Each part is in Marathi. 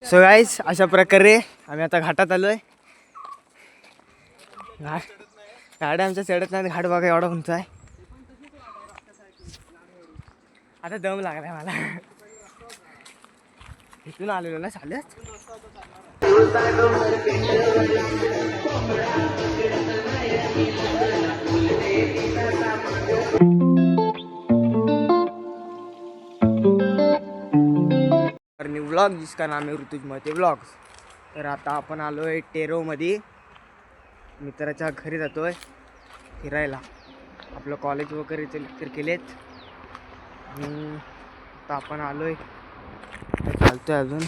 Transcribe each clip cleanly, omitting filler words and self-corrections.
सो गाईस, अशा प्रकारे आम्ही आता घाटात आलोय. गाड्या आमच्या चढत नाही. घाट बघा एवढा उंच आहे. आता दम लागलाय मला. इथून आलेलो ना चालत. व्लॉग जिसका नाम है ऋतुज महते व्लॉग्स. तर आता आपण आलोय टेरोमध्ये. मित्राच्या घरी जातोय फिरायला. आपलं कॉलेज वगैरे लेक्चर केलेत. आता आपण आलोय, चालतोय अजून.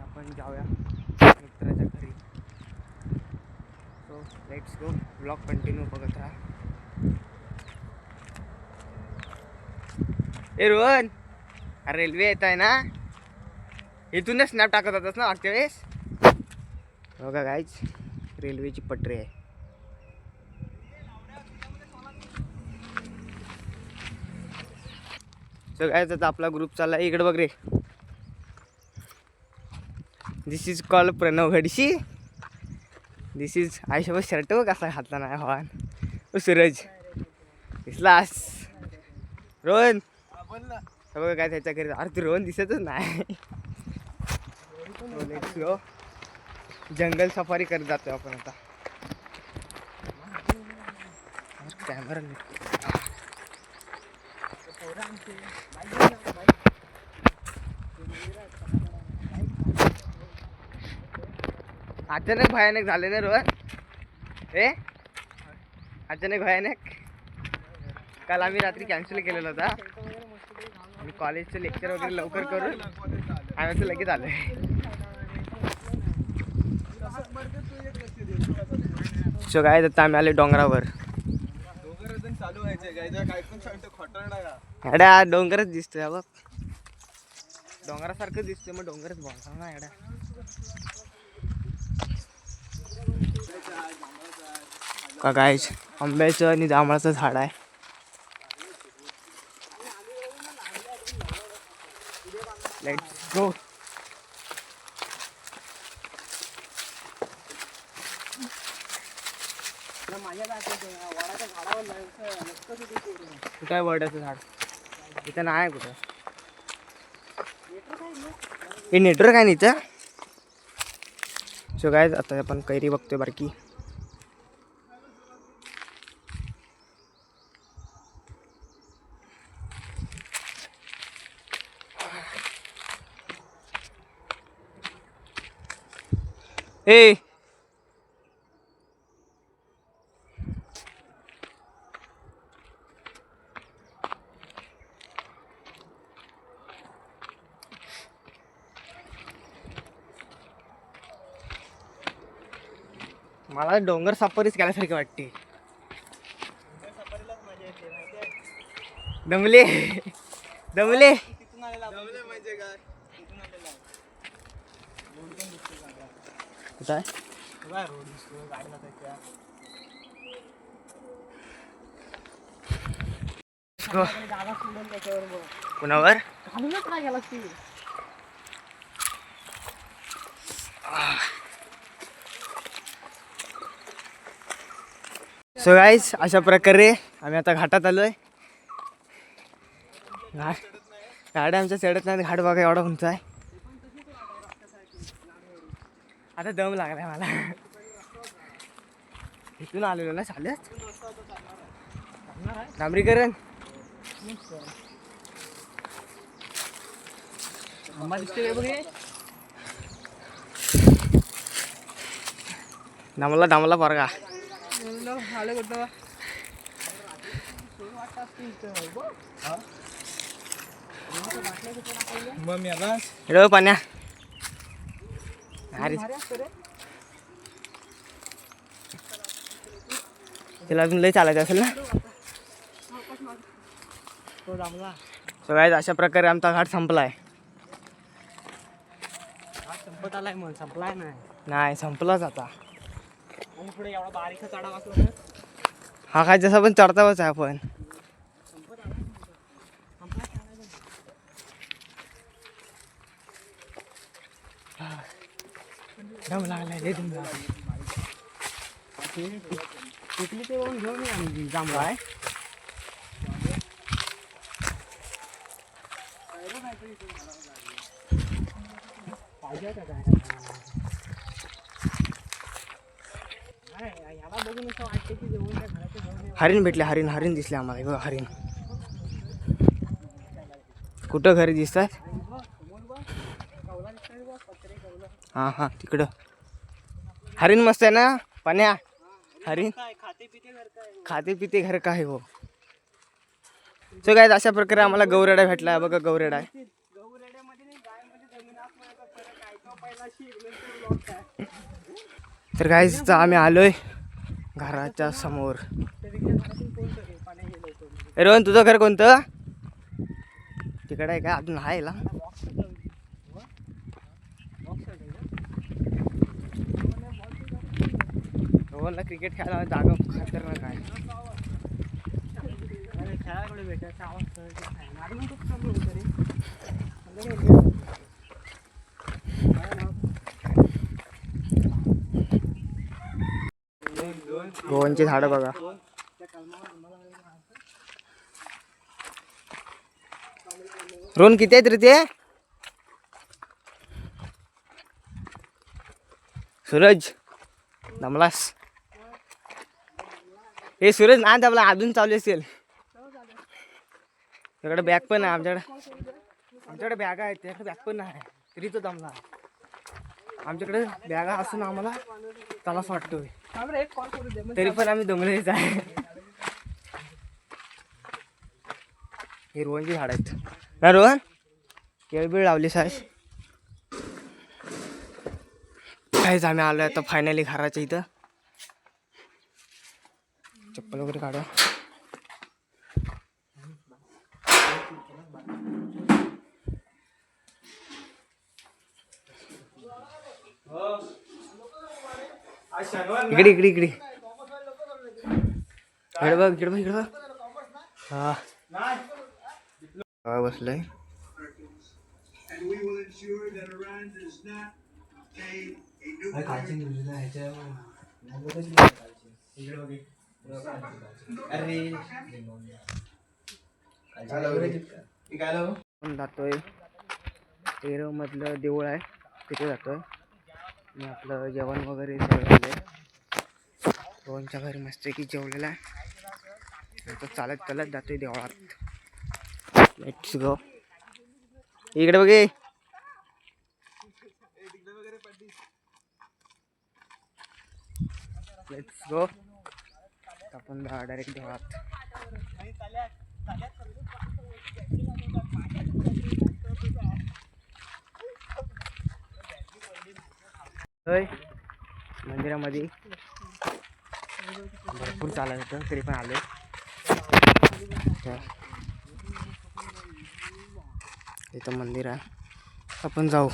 आपण जाऊया मित्राच्या घरी. So let's go. Vlog continue बघत राहा. ए रोहन, रेल्वे येत आहे ना, इथूनच स्नॅप टाकत होतास ना मागच्या वेळेस. बघा गाईज, रेल्वेची पटरी आहे. सो गाईज, आता आपला ग्रुप चालला. इकडे बघ रे. This is call Pranav Ghadshi. This is आयुष्यभर शर्ट बघ कसा घातला नाही हवान. ओ सूरज दिसलास. रोहन बघा काय त्याच्या घरी. अरे तू रोहन दिसतच नाही. Let's go. जंगल सफारी करत जातोय आपण आता. कॅमेरा अचानक भयानक झाले ना रोहन. अचानक भयानक. काल आम्ही रात्री कॅन्सल केलेला होता आणि कॉलेजचं लेक्चर वगैरे लवकर करून आम्ही असं लगेच आलोय. सो काय आता आम्ही आले डोंगरावर. एड्या डोंगरच दिसतोय बघ. डोंगरासारखं दिसतोय, मग डोंगरच बोलणार ना एड्या. का गाईज, आंब्याचं आणि जांभळाचं झाड आहे. Let's go. कुठं आहे वडाचं झाड? इथं नाही कुठं. हे नेटवर्क आहे ना इथं. सो गाईज, आता आपण कैरी बघतोय बारकी. ए मला डोंगर सफारीच केल्यासारखी वाटते. दमले दमले. म्हणजे काय कुणावर? सो गाईस, अशा प्रकारे आम्ही आता घाटात आलोय. गाड्या आमच्या चढत नाही. घाट बघा एवढा उंच आहे. आता दम लागलाय मला. इथून आलेलो ना चालत. डांबरीकरण डांबला डांबला पोरगा. पाण्या तिला अजून लय चालायचं असेल ना. सो गाईज, अशा प्रकारे आमचा घाट संपलाय. संपत आलाय मग संपलाय नाही संपलाच आता. हा काय जसा पण चढतावच आहे आपण. दम लागलाय लय दम लागलाय. टिकली ते वरून घेऊन ये आम्ही जांभळा आहे. हरिण भेटले, हरिण दिसले आम्हाला. हे बघा हरिण. कुठं घरी दिसतात? हां हां तिकडं हरिण मस्त आहे ना पाण्या. हरिण खाते पिते घर का आहे हो. सो गाईज अशा प्रकारे आम्हाला गौरेडा भेटला. बघा गौरेडा आहे. तर गाईज आम्ही आलोय घराच्या समोर. रोहन तुझं घर कोणतं? तिकडे आहे का? अजून आहे ना. रोहनला क्रिकेट खेळायला जागा खतरनाक आहे. रोहनची झाडं बघा. रोहन किती आहेत रे ते? सूरज दमलास. हे सूरज ना दमला, अजून चालू असेल. त्याकडे बॅग पण आहे. आमच्याकडे बॅग आहेत, त्याकडे बॅग पण नाही तरी तो दमला. आमच्याकडे बॅगा असून आम्हाला त्यालाच वाटतोय, तरी पण आम्ही दमलेच आहे. हे रोहनची झाड आहेत ना. रोहन केळबीळ लावलीस आहे. काहीच आम्ही आलोय आता फायनली घराच्या इथं. चप्पल वगैरे काढा. इकडे इकडे इकडे इकडे बघ, इकडे बघ, इकडे बघ. हा बसलंय. जातोय तेरव मधलं देऊळ आहे तिथे जातोय. मी आपलं जेवण वगैरे सगळं झालंय. रोहनच्या घरी मस्त की जेवलेला आहे. नंतर चालत चालत जातोय देवळात. Let's go. इकडे बघे. Let's go. आपण डायरेक्ट देवळात. मंदिरामध्ये भरपूर चालत होतं तरी पण आले. इथं मंदिर आहे, आपण जाऊ.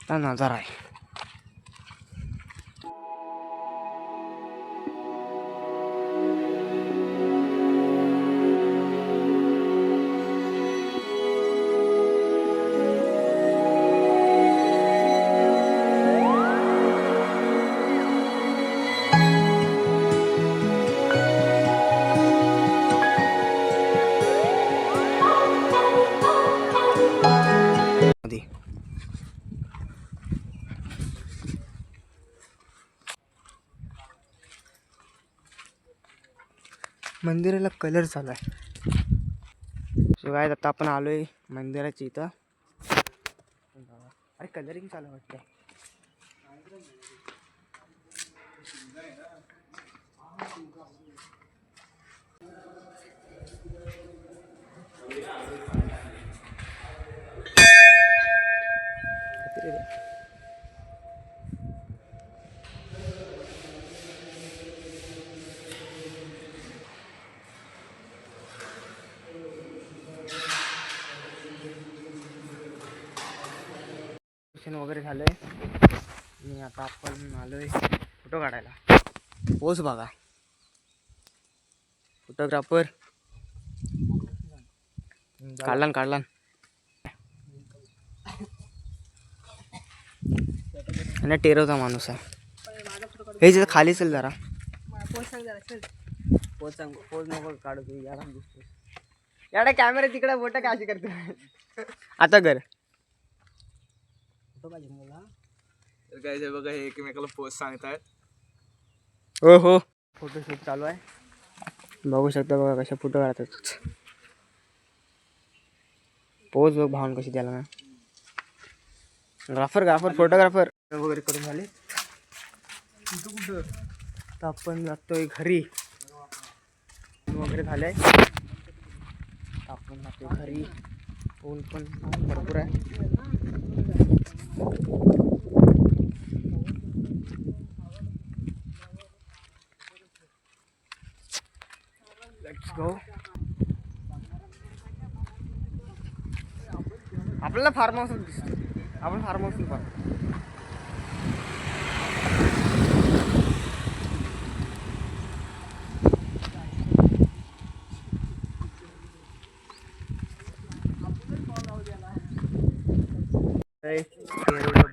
हा नजारा आहे. मंदिराला कलर चालू आहे. शिवाय आता आपण आलोय मंदिराच्या इथं. अरे कलरिंग चालू वाटतं. वगैरे झालंय. आणि आता आपण आलोय फोटो काढायला. पोच बघा. फोटोग्राफर काढला आणि टेरोचा माणूस आहे. हे जे खाली चल जरा पोच नको काढू तू याला दिसतो याडा कॅमेरा तिकडे बोट काय अशी करते आता कर काय बघा हे एकमेकाला पोस्ट सांगतायत. हो हो फोटोशूट चालू आहे. बघू शकता बघा कशा फोटो काढतात. पोज बघ भावून कशी द्यायला ना ग्राफर फोटोग्राफर वगैरे करून झाले. कुठं तर आपण जातोय घरी वगैरे झालंय. आपण जातोय घरी. ऊन पण भरपूर आहे. Let's go. आपल्याला फार्म हाऊस दिसतो. आपण फार्म हाऊस पाहतो.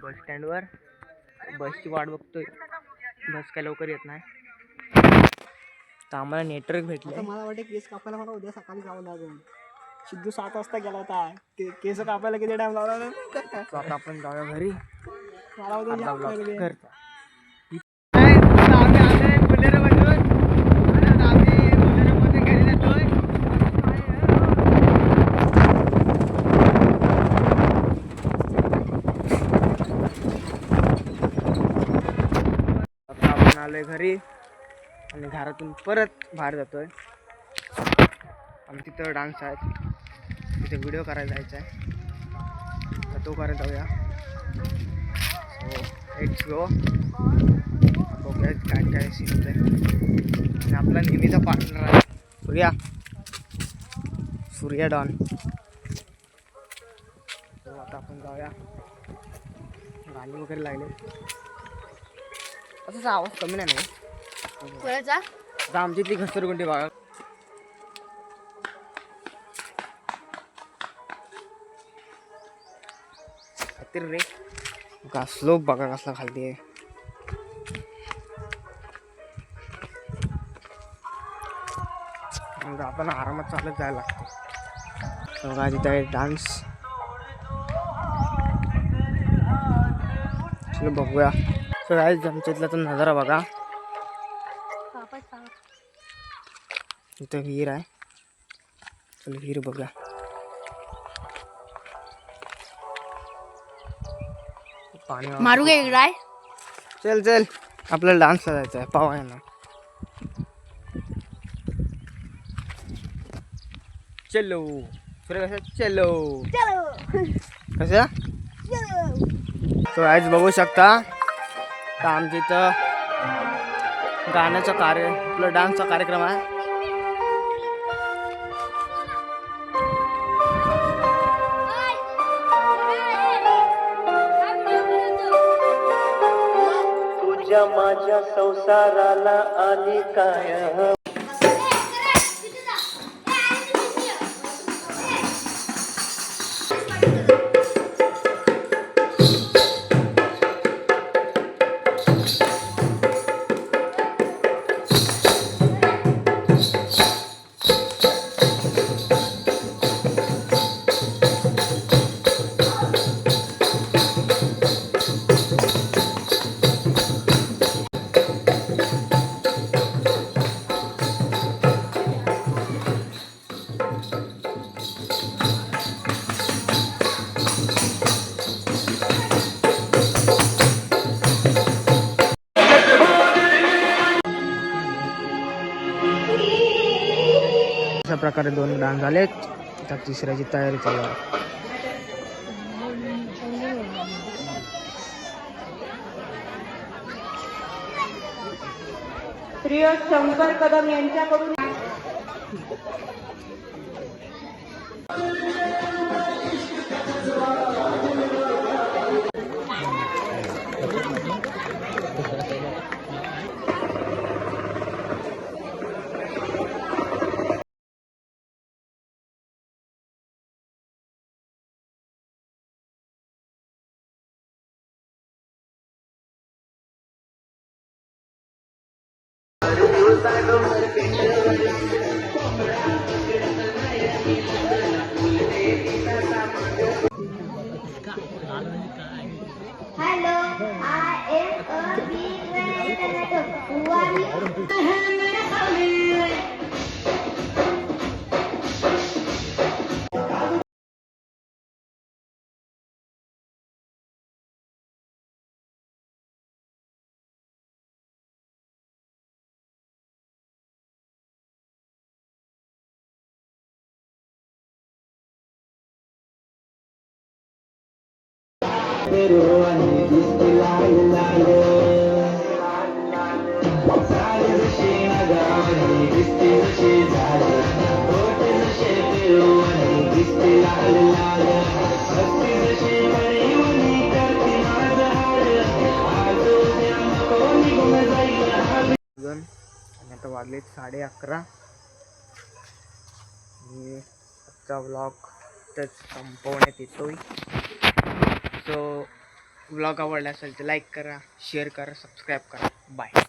बस स्टँडवर बसची वाट बघतोय. बस काय लवकर येत नाही. तर आम्हाला नेटवर्क भेटलं. मला वाटतं केस कापायला मला उद्या सकाळी जावं लागेल. सिद्धू 7 वाजता गेला होता. केस कापायला किती टाइम लावला. तो आता आपण जाऊया घरी. मला उद्या घरचा आपण आलोय घरी आणि घरातून परत बाहेर जातोय. आणि तिथं डान्स आहे. तिथे व्हिडिओ करायला जायचा आहे. तर तो करायला जाऊया. So let's go. बघूया काय काय सीन होत आहे. आणि आपला नेहमीचा पार्टनर आहे सूर्या डॉन. तो आता आपण जाऊया. गाणी वगैरे लागले. असा आवाज कमी नाही ना. आता आमची ती घसरगुंडी बघा. रे का स्लोप बघा कसला खालती आहे. आपण आरामात चालत जायला लागतं. बघा तिथे आहे डान्स. चलो बघूया. सो गाईज आमच्या इथला तो नजारा बघा. इथं विहीर आहे. चल विहीर बघूया. पाणी मारू काय इकडे. चल चल आपल्याला डान्सला जायचं आहे. पावा ना चलो कसं चलो कसं. तो आज बघू शकता तर आमच्या इथं गाण्याचा आपला डान्सचा कार्यक्रम आहे. तुझ्या माझ्या संसाराला आणि काय अशा प्रकारे 2 डान्स झालेत. आता तिसऱ्याची तयारी चालू आहे. प्रिय शंकर कदम यांच्याकडून Hello, I am a big man. Who are you? आणि आता वाजलेत 11:30. मी आजचा व्लॉग तर संपवण्यात येतोय. सो व्लॉग आवडला असेल तर लाईक करा, शेअर करा, सबस्क्राईब करा. बाय.